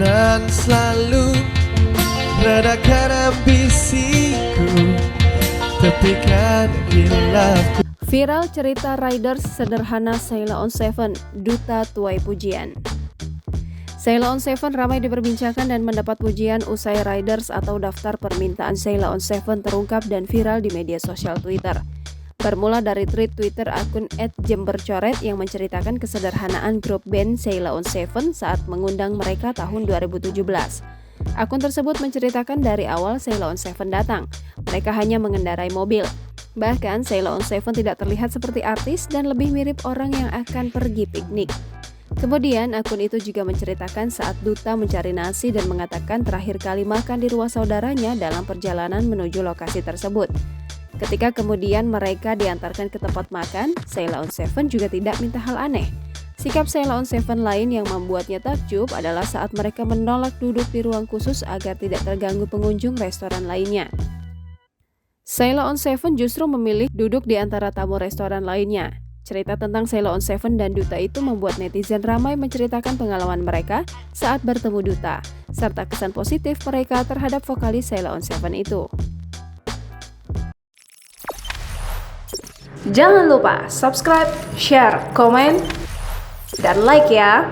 nan selalu redakan ambisiku, tepikan hilafku. Viral cerita riders sederhana Sheila on 7, duta tuai pujian. Sheila on 7 ramai diperbincangkan dan mendapat pujian usai riders atau daftar permintaan Sheila on 7 terungkap dan viral di media sosial Twitter. Bermula dari tweet Twitter akun @jembercoret yang menceritakan kesederhanaan grup band Sheila on 7 saat mengundang mereka tahun 2017. Akun tersebut menceritakan dari awal Sheila on 7 datang, mereka hanya mengendarai mobil. Bahkan Sheila on 7 tidak terlihat seperti artis dan lebih mirip orang yang akan pergi piknik. Kemudian akun itu juga menceritakan saat duta mencari nasi dan mengatakan terakhir kali makan di rumah saudaranya dalam perjalanan menuju lokasi tersebut. Ketika kemudian mereka diantarkan ke tempat makan, Sheila on 7 juga tidak minta hal aneh. Sikap Sheila on 7 lain yang membuatnya takjub adalah saat mereka menolak duduk di ruang khusus agar tidak terganggu pengunjung restoran lainnya. Sheila on 7 justru memilih duduk di antara tamu restoran lainnya. Cerita tentang Sheila on 7 dan duta itu membuat netizen ramai menceritakan pengalaman mereka saat bertemu duta, serta kesan positif mereka terhadap vokalis Sheila on 7 itu. Jangan lupa subscribe, share, komen, dan like ya!